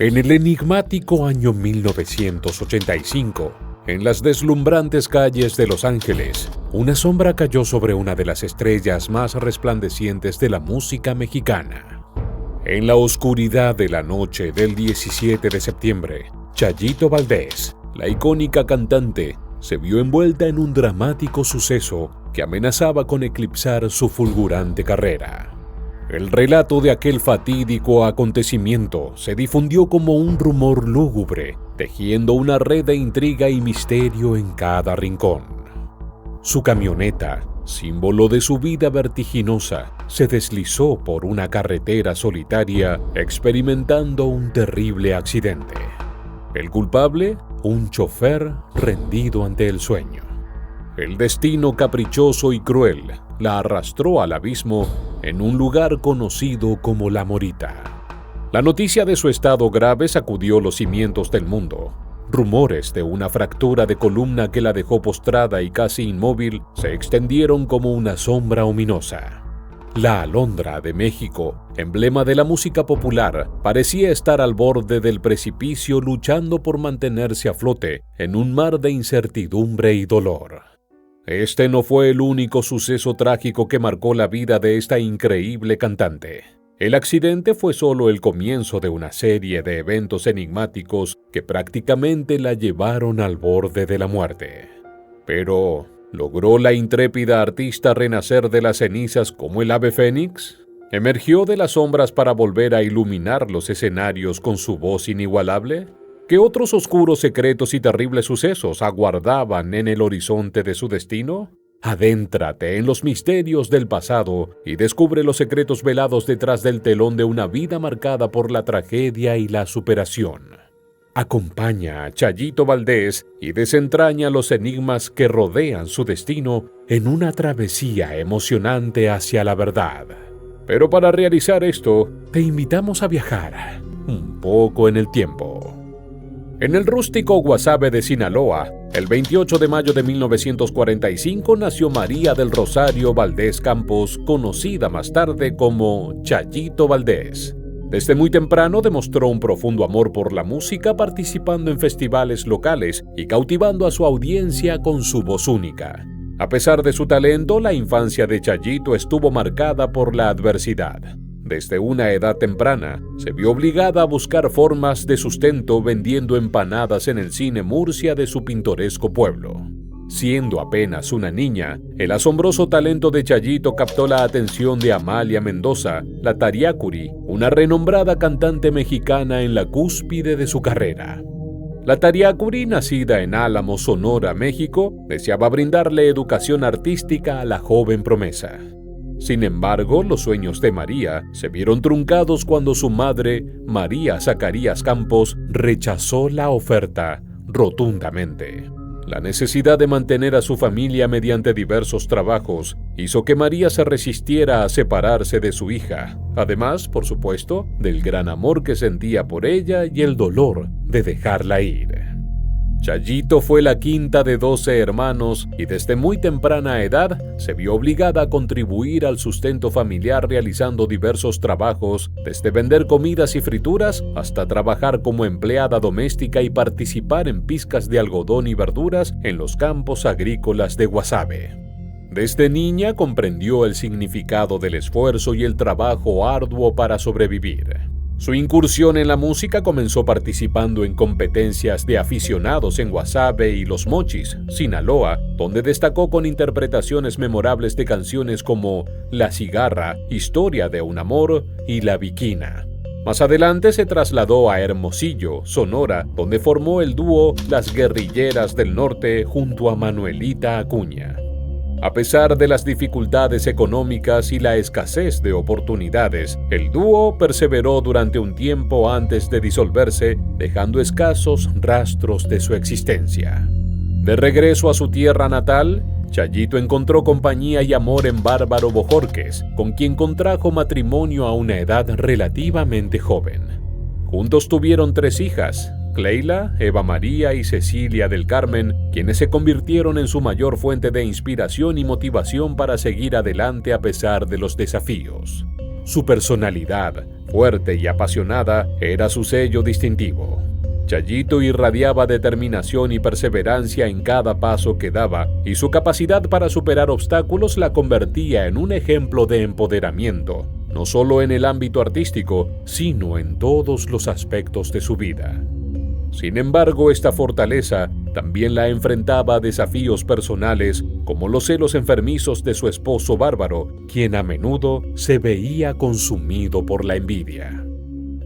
En el enigmático año 1985, en las deslumbrantes calles de Los Ángeles, una sombra cayó sobre una de las estrellas más resplandecientes de la música mexicana. En la oscuridad de la noche del 17 de septiembre, Chayito Valdés, la icónica cantante, se vio envuelta en un dramático suceso que amenazaba con eclipsar su fulgurante carrera. El relato de aquel fatídico acontecimiento se difundió como un rumor lúgubre, tejiendo una red de intriga y misterio en cada rincón. Su camioneta, símbolo de su vida vertiginosa, se deslizó por una carretera solitaria, experimentando un terrible accidente. El culpable, un chofer rendido ante el sueño. El destino caprichoso y cruel la arrastró al abismo en un lugar conocido como La Morita. La noticia de su estado grave sacudió los cimientos del mundo. Rumores de una fractura de columna que la dejó postrada y casi inmóvil se extendieron como una sombra ominosa. La Alondra de México, emblema de la música popular, parecía estar al borde del precipicio luchando por mantenerse a flote en un mar de incertidumbre y dolor. Este no fue el único suceso trágico que marcó la vida de esta increíble cantante. El accidente fue solo el comienzo de una serie de eventos enigmáticos que prácticamente la llevaron al borde de la muerte. Pero, ¿logró la intrépida artista renacer de las cenizas como el ave fénix? ¿Emergió de las sombras para volver a iluminar los escenarios con su voz inigualable? ¿Qué otros oscuros secretos y terribles sucesos aguardaban en el horizonte de su destino? Adéntrate en los misterios del pasado y descubre los secretos velados detrás del telón de una vida marcada por la tragedia y la superación. Acompaña a Chayito Valdés y desentraña los enigmas que rodean su destino en una travesía emocionante hacia la verdad. Pero para realizar esto, te invitamos a viajar un poco en el tiempo. En el rústico Guasave de Sinaloa, el 28 de mayo de 1945 nació María del Rosario Valdés Campos, conocida más tarde como Chayito Valdés. Desde muy temprano demostró un profundo amor por la música, participando en festivales locales y cautivando a su audiencia con su voz única. A pesar de su talento, la infancia de Chayito estuvo marcada por la adversidad. Desde una edad temprana, se vio obligada a buscar formas de sustento vendiendo empanadas en el cine Murcia de su pintoresco pueblo. Siendo apenas una niña, el asombroso talento de Chayito captó la atención de Amalia Mendoza, la Tariacuri, una renombrada cantante mexicana en la cúspide de su carrera. La Tariacuri, nacida en Álamo, Sonora, México, deseaba brindarle educación artística a la joven promesa. Sin embargo, los sueños de María se vieron truncados cuando su madre, María Zacarías Campos, rechazó la oferta rotundamente. La necesidad de mantener a su familia mediante diversos trabajos hizo que María se resistiera a separarse de su hija, además, por supuesto, del gran amor que sentía por ella y el dolor de dejarla ir. Chayito fue la quinta de 12 hermanos y desde muy temprana edad se vio obligada a contribuir al sustento familiar realizando diversos trabajos, desde vender comidas y frituras hasta trabajar como empleada doméstica y participar en pizcas de algodón y verduras en los campos agrícolas de Guasave. Desde niña comprendió el significado del esfuerzo y el trabajo arduo para sobrevivir. Su incursión en la música comenzó participando en competencias de aficionados en Guasave y Los Mochis, Sinaloa, donde destacó con interpretaciones memorables de canciones como La Cigarra, Historia de un Amor y La Viquina. Más adelante se trasladó a Hermosillo, Sonora, donde formó el dúo Las Guerrilleras del Norte junto a Manuelita Acuña. A pesar de las dificultades económicas y la escasez de oportunidades, el dúo perseveró durante un tiempo antes de disolverse, dejando escasos rastros de su existencia. De regreso a su tierra natal, Chayito encontró compañía y amor en Bárbaro Bojorquez, con quien contrajo matrimonio a una edad relativamente joven. Juntos tuvieron 3 hijas, Cleila, Eva María y Cecilia del Carmen, quienes se convirtieron en su mayor fuente de inspiración y motivación para seguir adelante a pesar de los desafíos. Su personalidad, fuerte y apasionada, era su sello distintivo. Chayito irradiaba determinación y perseverancia en cada paso que daba, y su capacidad para superar obstáculos la convertía en un ejemplo de empoderamiento, no solo en el ámbito artístico, sino en todos los aspectos de su vida. Sin embargo, esta fortaleza también la enfrentaba a desafíos personales como los celos enfermizos de su esposo Bárbaro, quien a menudo se veía consumido por la envidia.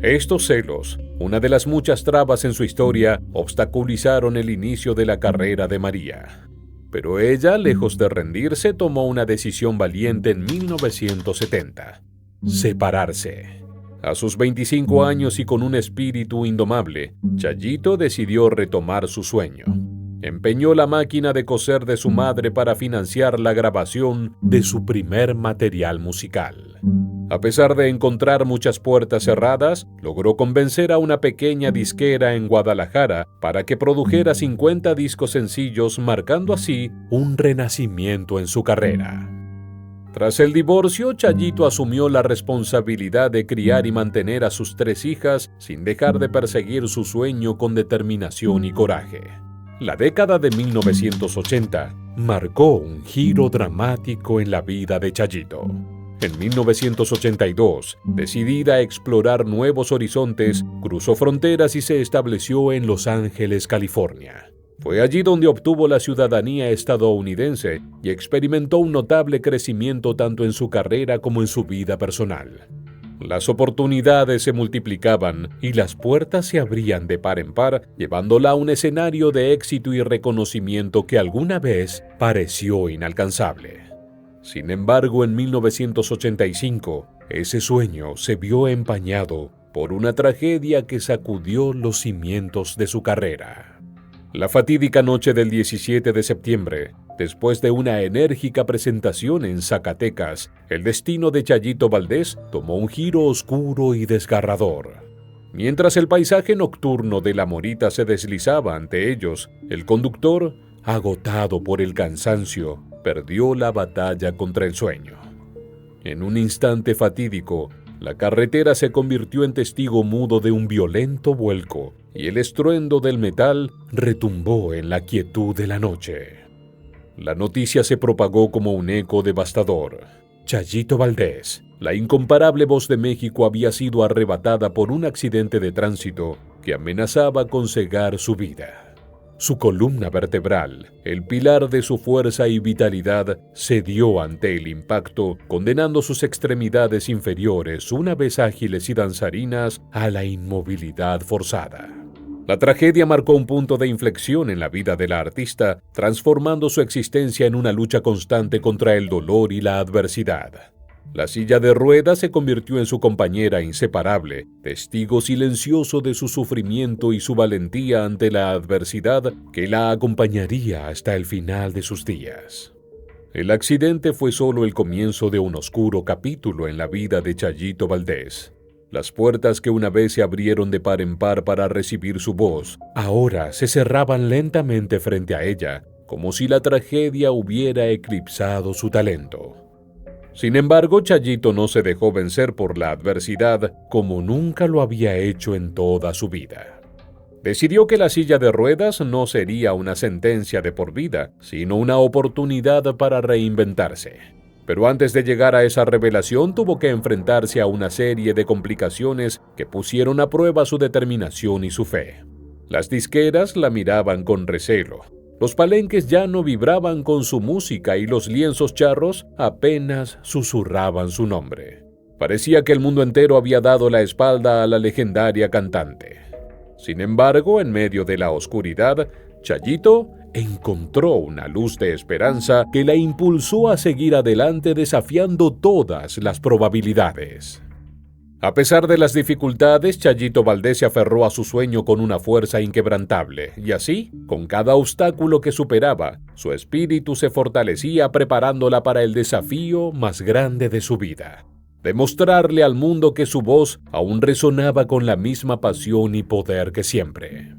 Estos celos, una de las muchas trabas en su historia, obstaculizaron el inicio de la carrera de María. Pero ella, lejos de rendirse, tomó una decisión valiente en 1970: separarse. A sus 25 años y con un espíritu indomable, Chayito decidió retomar su sueño. Empeñó la máquina de coser de su madre para financiar la grabación de su primer material musical. A pesar de encontrar muchas puertas cerradas, logró convencer a una pequeña disquera en Guadalajara para que produjera 50 discos sencillos, marcando así un renacimiento en su carrera. Tras el divorcio, Chayito asumió la responsabilidad de criar y mantener a sus 3 hijas sin dejar de perseguir su sueño con determinación y coraje. La década de 1980 marcó un giro dramático en la vida de Chayito. En 1982, decidida a explorar nuevos horizontes, cruzó fronteras y se estableció en Los Ángeles, California. Fue allí donde obtuvo la ciudadanía estadounidense y experimentó un notable crecimiento tanto en su carrera como en su vida personal. Las oportunidades se multiplicaban y las puertas se abrían de par en par, llevándola a un escenario de éxito y reconocimiento que alguna vez pareció inalcanzable. Sin embargo, en 1985, ese sueño se vio empañado por una tragedia que sacudió los cimientos de su carrera. La fatídica noche del 17 de septiembre, después de una enérgica presentación en Zacatecas, el destino de Chayito Valdés tomó un giro oscuro y desgarrador. Mientras el paisaje nocturno de La Morita se deslizaba ante ellos, el conductor, agotado por el cansancio, perdió la batalla contra el sueño. En un instante fatídico, la carretera se convirtió en testigo mudo de un violento vuelco, y el estruendo del metal retumbó en la quietud de la noche. La noticia se propagó como un eco devastador. Chayito Valdés, la incomparable voz de México, había sido arrebatada por un accidente de tránsito que amenazaba con cegar su vida. Su columna vertebral, el pilar de su fuerza y vitalidad, cedió ante el impacto, condenando sus extremidades inferiores, una vez ágiles y danzarinas, a la inmovilidad forzada. La tragedia marcó un punto de inflexión en la vida de la artista, transformando su existencia en una lucha constante contra el dolor y la adversidad. La silla de ruedas se convirtió en su compañera inseparable, testigo silencioso de su sufrimiento y su valentía ante la adversidad que la acompañaría hasta el final de sus días. El accidente fue solo el comienzo de un oscuro capítulo en la vida de Chayito Valdés. Las puertas que una vez se abrieron de par en par para recibir su voz, ahora se cerraban lentamente frente a ella, como si la tragedia hubiera eclipsado su talento. Sin embargo, Chayito no se dejó vencer por la adversidad como nunca lo había hecho en toda su vida. Decidió que la silla de ruedas no sería una sentencia de por vida, sino una oportunidad para reinventarse. Pero antes de llegar a esa revelación, tuvo que enfrentarse a una serie de complicaciones que pusieron a prueba su determinación y su fe. Las disqueras la miraban con recelo. Los palenques ya no vibraban con su música y los lienzos charros apenas susurraban su nombre. Parecía que el mundo entero había dado la espalda a la legendaria cantante. Sin embargo, en medio de la oscuridad, Chayito encontró una luz de esperanza que la impulsó a seguir adelante desafiando todas las probabilidades. A pesar de las dificultades, Chayito Valdés se aferró a su sueño con una fuerza inquebrantable, y así, con cada obstáculo que superaba, su espíritu se fortalecía preparándola para el desafío más grande de su vida: demostrarle al mundo que su voz aún resonaba con la misma pasión y poder que siempre.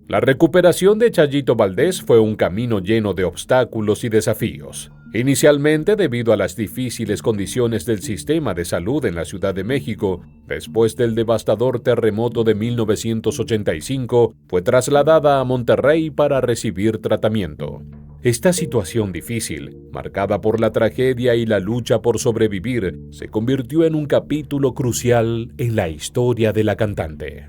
La recuperación de Chayito Valdés fue un camino lleno de obstáculos y desafíos. Inicialmente, debido a las difíciles condiciones del sistema de salud en la Ciudad de México, después del devastador terremoto de 1985, fue trasladada a Monterrey para recibir tratamiento. Esta situación difícil, marcada por la tragedia y la lucha por sobrevivir, se convirtió en un capítulo crucial en la historia de la cantante.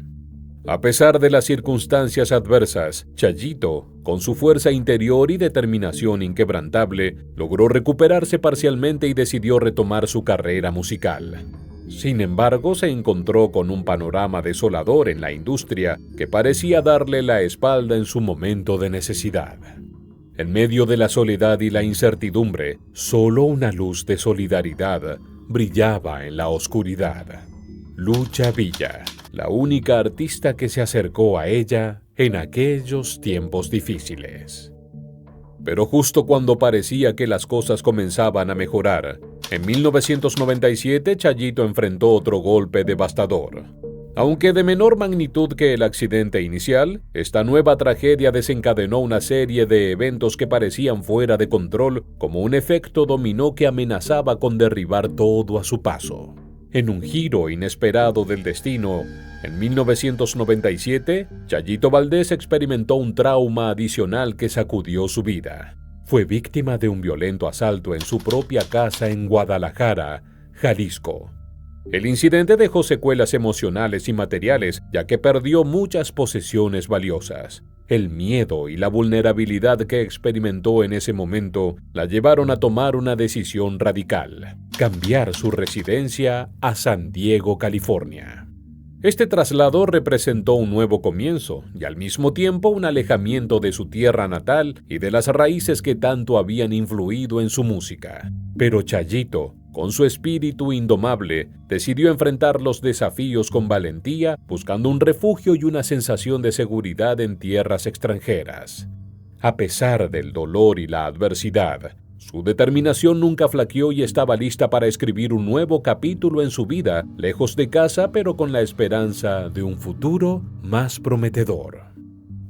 A pesar de las circunstancias adversas, Chayito, con su fuerza interior y determinación inquebrantable, logró recuperarse parcialmente y decidió retomar su carrera musical. Sin embargo, se encontró con un panorama desolador en la industria que parecía darle la espalda en su momento de necesidad. En medio de la soledad y la incertidumbre, solo una luz de solidaridad brillaba en la oscuridad. Lucha Villa, la única artista que se acercó a ella en aquellos tiempos difíciles. Pero justo cuando parecía que las cosas comenzaban a mejorar, en 1997 Chayito enfrentó otro golpe devastador. Aunque de menor magnitud que el accidente inicial, esta nueva tragedia desencadenó una serie de eventos que parecían fuera de control, como un efecto dominó que amenazaba con derribar todo a su paso. En un giro inesperado del destino, en 1997, Chayito Valdés experimentó un trauma adicional que sacudió su vida. Fue víctima de un violento asalto en su propia casa en Guadalajara, Jalisco. El incidente dejó secuelas emocionales y materiales, ya que perdió muchas posesiones valiosas. El miedo y la vulnerabilidad que experimentó en ese momento la llevaron a tomar una decisión radical: cambiar su residencia a San Diego, California. Este traslado representó un nuevo comienzo y al mismo tiempo un alejamiento de su tierra natal y de las raíces que tanto habían influido en su música. Pero Chayito, con su espíritu indomable, decidió enfrentar los desafíos con valentía, buscando un refugio y una sensación de seguridad en tierras extranjeras. A pesar del dolor y la adversidad, su determinación nunca flaqueó y estaba lista para escribir un nuevo capítulo en su vida, lejos de casa pero con la esperanza de un futuro más prometedor.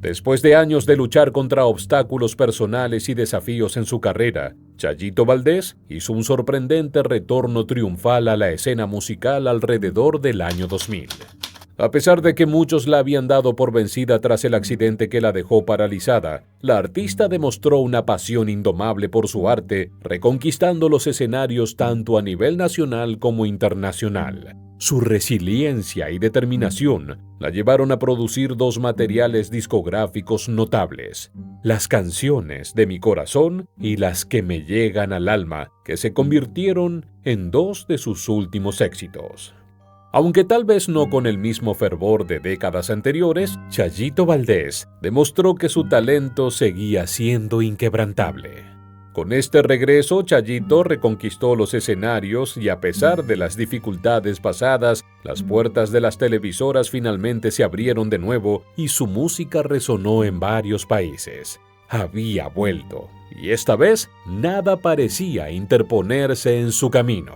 Después de años de luchar contra obstáculos personales y desafíos en su carrera, Chayito Valdés hizo un sorprendente retorno triunfal a la escena musical alrededor del año 2000. A pesar de que muchos la habían dado por vencida tras el accidente que la dejó paralizada, la artista demostró una pasión indomable por su arte, reconquistando los escenarios tanto a nivel nacional como internacional. Su resiliencia y determinación la llevaron a producir 2 materiales discográficos notables: Las canciones de mi corazón y Las que me llegan al alma, que se convirtieron en 2 de sus últimos éxitos. Aunque tal vez no con el mismo fervor de décadas anteriores, Chayito Valdés demostró que su talento seguía siendo inquebrantable. Con este regreso, Chayito reconquistó los escenarios y, a pesar de las dificultades pasadas, las puertas de las televisoras finalmente se abrieron de nuevo y su música resonó en varios países. Había vuelto, y esta vez nada parecía interponerse en su camino.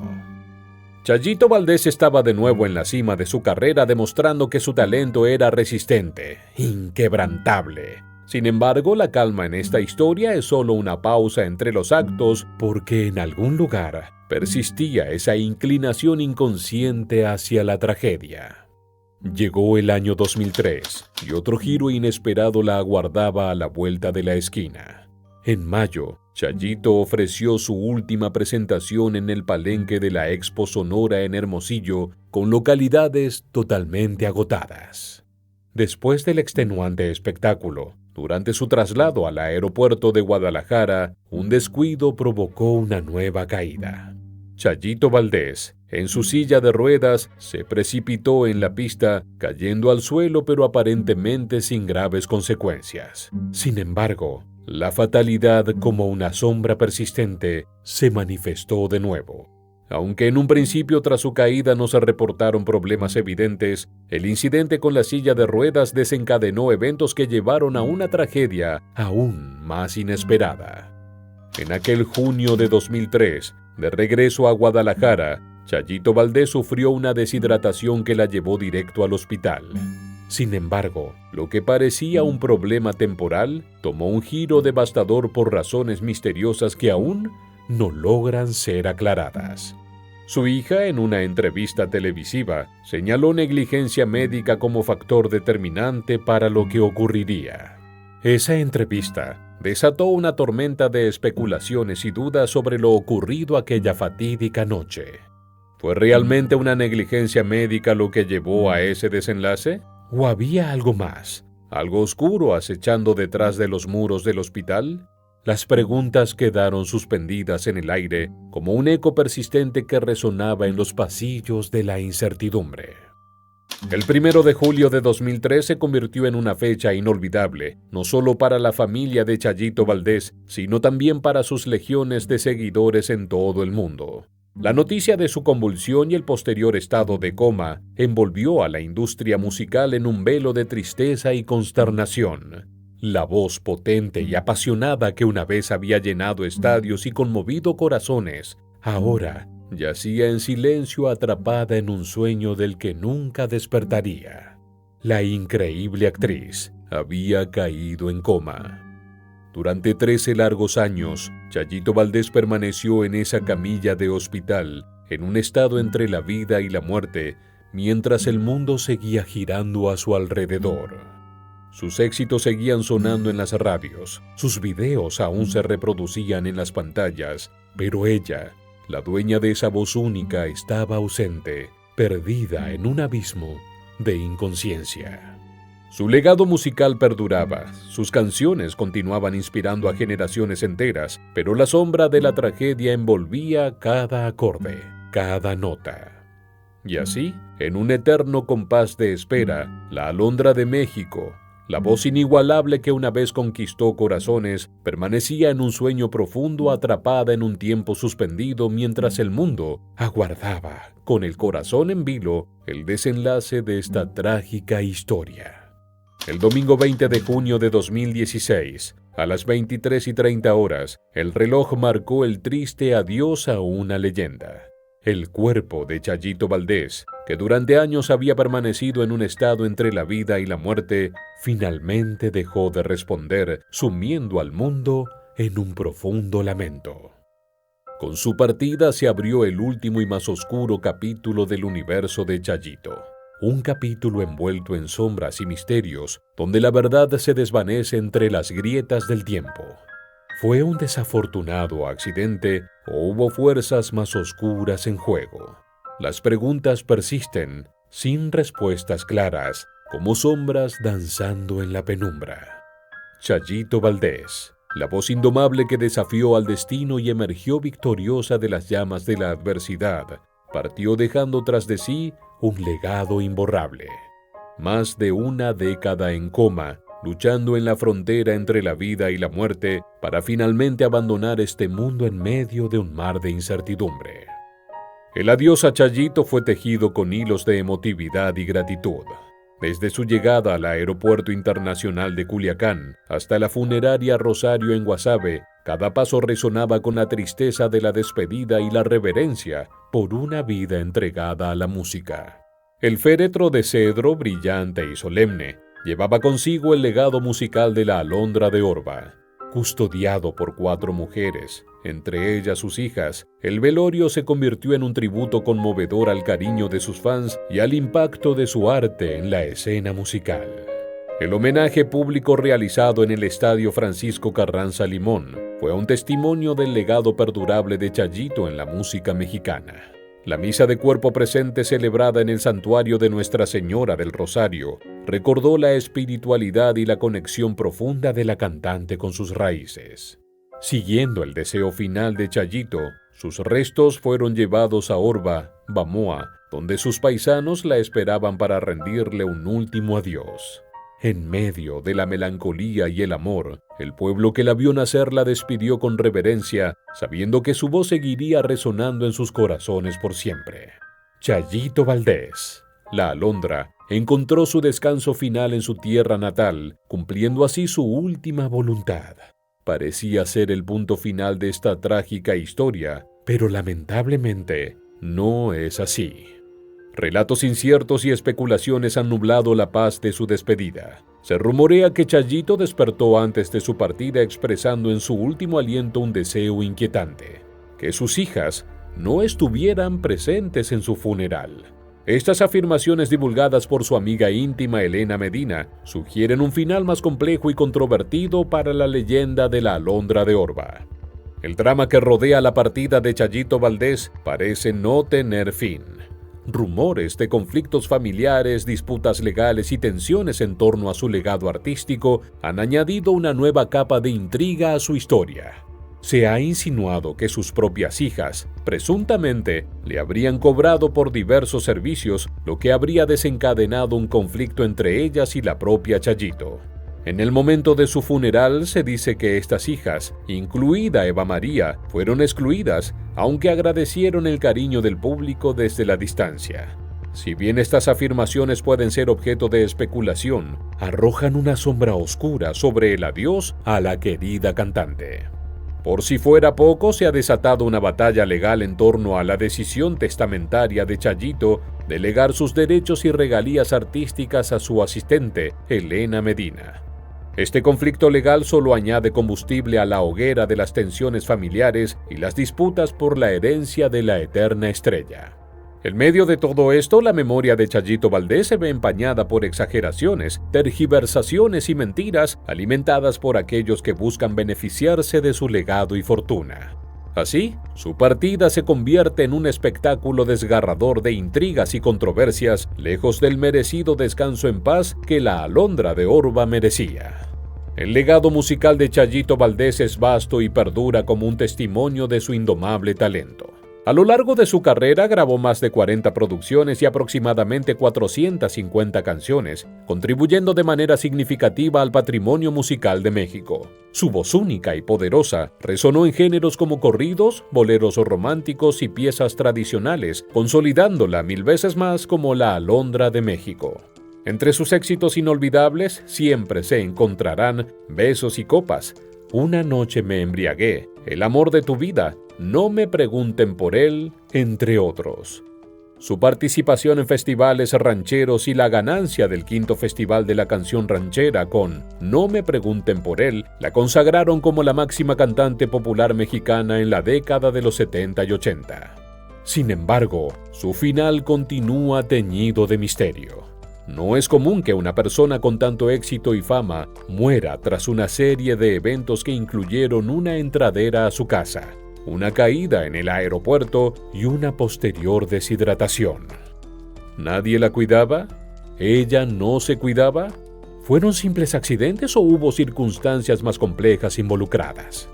Chayito Valdés estaba de nuevo en la cima de su carrera, demostrando que su talento era resistente, inquebrantable. Sin embargo, la calma en esta historia es solo una pausa entre los actos, porque en algún lugar persistía esa inclinación inconsciente hacia la tragedia. Llegó el año 2003 y otro giro inesperado la aguardaba a la vuelta de la esquina. En mayo, Chayito ofreció su última presentación en el Palenque de la Expo Sonora en Hermosillo, con localidades totalmente agotadas. Después del extenuante espectáculo, durante su traslado al aeropuerto de Guadalajara, un descuido provocó una nueva caída. Chayito Valdés, en su silla de ruedas, se precipitó en la pista, cayendo al suelo pero aparentemente sin graves consecuencias. Sin embargo, la fatalidad, como una sombra persistente, se manifestó de nuevo. Aunque en un principio tras su caída no se reportaron problemas evidentes, el incidente con la silla de ruedas desencadenó eventos que llevaron a una tragedia aún más inesperada. En aquel junio de 2003, de regreso a Guadalajara, Chayito Valdés sufrió una deshidratación que la llevó directo al hospital. Sin embargo, lo que parecía un problema temporal tomó un giro devastador por razones misteriosas que aún no logran ser aclaradas. Su hija, en una entrevista televisiva, señaló negligencia médica como factor determinante para lo que ocurriría. Esa entrevista desató una tormenta de especulaciones y dudas sobre lo ocurrido aquella fatídica noche. ¿Fue realmente una negligencia médica lo que llevó a ese desenlace? ¿O había algo más? ¿Algo oscuro acechando detrás de los muros del hospital? Las preguntas quedaron suspendidas en el aire como un eco persistente que resonaba en los pasillos de la incertidumbre. El 1 de julio de 2003 se convirtió en una fecha inolvidable, no solo para la familia de Chayito Valdés, sino también para sus legiones de seguidores en todo el mundo. La noticia de su convulsión y el posterior estado de coma envolvió a la industria musical en un velo de tristeza y consternación. La voz potente y apasionada que una vez había llenado estadios y conmovido corazones, ahora yacía en silencio atrapada en un sueño del que nunca despertaría. La increíble actriz había caído en coma. Durante 13 largos años, Chayito Valdés permaneció en esa camilla de hospital, en un estado entre la vida y la muerte, mientras el mundo seguía girando a su alrededor. Sus éxitos seguían sonando en las radios, sus videos aún se reproducían en las pantallas, pero ella, la dueña de esa voz única, estaba ausente, perdida en un abismo de inconsciencia. Su legado musical perduraba, sus canciones continuaban inspirando a generaciones enteras, pero la sombra de la tragedia envolvía cada acorde, cada nota. Y así, en un eterno compás de espera, la Alondra de México, la voz inigualable que una vez conquistó corazones, permanecía en un sueño profundo atrapada en un tiempo suspendido mientras el mundo aguardaba, con el corazón en vilo, el desenlace de esta trágica historia. El domingo 20 de junio de 2016, a las 23:30 horas, el reloj marcó el triste adiós a una leyenda. El cuerpo de Chayito Valdés, que durante años había permanecido en un estado entre la vida y la muerte, finalmente dejó de responder, sumiendo al mundo en un profundo lamento. Con su partida se abrió el último y más oscuro capítulo del universo de Chayito. Un capítulo envuelto en sombras y misterios, donde la verdad se desvanece entre las grietas del tiempo. ¿Fue un desafortunado accidente o hubo fuerzas más oscuras en juego? Las preguntas persisten, sin respuestas claras, como sombras danzando en la penumbra. Chayito Valdés, la voz indomable que desafió al destino y emergió victoriosa de las llamas de la adversidad, partió dejando tras de sí un legado imborrable. Más de una década en coma, luchando en la frontera entre la vida y la muerte, para finalmente abandonar este mundo en medio de un mar de incertidumbre. El adiós a Chayito fue tejido con hilos de emotividad y gratitud. Desde su llegada al Aeropuerto Internacional de Culiacán hasta la funeraria Rosario en Guasave, cada paso resonaba con la tristeza de la despedida y la reverencia por una vida entregada a la música. El féretro de cedro, brillante y solemne, llevaba consigo el legado musical de la Alondra de Orba. Custodiado por 4 mujeres, entre ellas sus hijas, el velorio se convirtió en un tributo conmovedor al cariño de sus fans y al impacto de su arte en la escena musical. El homenaje público realizado en el Estadio Francisco Carranza Limón fue un testimonio del legado perdurable de Chayito en la música mexicana. La misa de cuerpo presente celebrada en el santuario de Nuestra Señora del Rosario recordó la espiritualidad y la conexión profunda de la cantante con sus raíces. Siguiendo el deseo final de Chayito, sus restos fueron llevados a Orba, Bamoa, donde sus paisanos la esperaban para rendirle un último adiós. En medio de la melancolía y el amor, el pueblo que la vio nacer la despidió con reverencia, sabiendo que su voz seguiría resonando en sus corazones por siempre. Chayito Valdés, la Alondra, encontró su descanso final en su tierra natal, cumpliendo así su última voluntad. Parecía ser el punto final de esta trágica historia, pero lamentablemente no es así. Relatos inciertos y especulaciones han nublado la paz de su despedida. Se rumorea que Chayito despertó antes de su partida expresando en su último aliento un deseo inquietante: que sus hijas no estuvieran presentes en su funeral. Estas afirmaciones divulgadas por su amiga íntima Elena Medina sugieren un final más complejo y controvertido para la leyenda de la Alondra de Orba. El drama que rodea la partida de Chayito Valdés parece no tener fin. Rumores de conflictos familiares, disputas legales y tensiones en torno a su legado artístico han añadido una nueva capa de intriga a su historia. Se ha insinuado que sus propias hijas, presuntamente, le habrían cobrado por diversos servicios, lo que habría desencadenado un conflicto entre ellas y la propia Chayito. En el momento de su funeral se dice que estas hijas, incluida Eva María, fueron excluidas, aunque agradecieron el cariño del público desde la distancia. Si bien estas afirmaciones pueden ser objeto de especulación, arrojan una sombra oscura sobre el adiós a la querida cantante. Por si fuera poco, se ha desatado una batalla legal en torno a la decisión testamentaria de Chayito de legar sus derechos y regalías artísticas a su asistente, Elena Medina. Este conflicto legal solo añade combustible a la hoguera de las tensiones familiares y las disputas por la herencia de la eterna estrella. En medio de todo esto, la memoria de Chayito Valdés se ve empañada por exageraciones, tergiversaciones y mentiras alimentadas por aquellos que buscan beneficiarse de su legado y fortuna. Así, su partida se convierte en un espectáculo desgarrador de intrigas y controversias, lejos del merecido descanso en paz que la Alondra de Orba merecía. El legado musical de Chayito Valdés es vasto y perdura como un testimonio de su indomable talento. A lo largo de su carrera grabó más de 40 producciones y aproximadamente 450 canciones, contribuyendo de manera significativa al patrimonio musical de México. Su voz única y poderosa resonó en géneros como corridos, boleros románticos y piezas tradicionales, consolidándola 1000 veces más como la Alondra de México. Entre sus éxitos inolvidables siempre se encontrarán Besos y copas, Una noche me embriagué, El amor de tu vida, No me pregunten por él, entre otros. Su participación en festivales rancheros y la ganancia del 5º Festival de la Canción Ranchera con No me pregunten por él la consagraron como la máxima cantante popular mexicana en la década de los 70 y 80. Sin embargo, su final continúa teñido de misterio. No es común que una persona con tanto éxito y fama muera tras una serie de eventos que incluyeron una entradera a su casa, una caída en el aeropuerto y una posterior deshidratación. ¿Nadie la cuidaba? ¿Ella no se cuidaba? ¿Fueron simples accidentes o hubo circunstancias más complejas involucradas?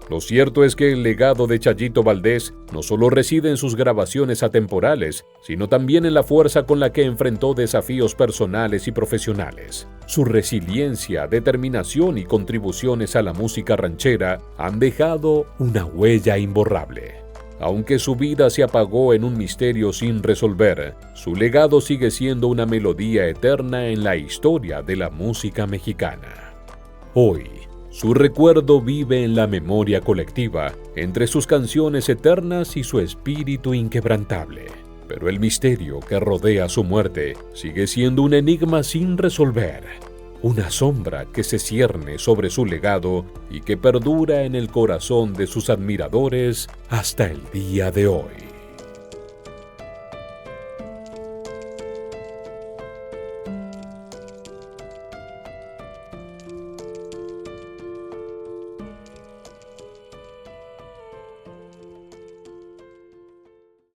Lo cierto es que el legado de Chayito Valdés no solo reside en sus grabaciones atemporales, sino también en la fuerza con la que enfrentó desafíos personales y profesionales. Su resiliencia, determinación y contribuciones a la música ranchera han dejado una huella imborrable. Aunque su vida se apagó en un misterio sin resolver, su legado sigue siendo una melodía eterna en la historia de la música mexicana. Hoy, su recuerdo vive en la memoria colectiva, entre sus canciones eternas y su espíritu inquebrantable. Pero el misterio que rodea su muerte sigue siendo un enigma sin resolver, una sombra que se cierne sobre su legado y que perdura en el corazón de sus admiradores hasta el día de hoy.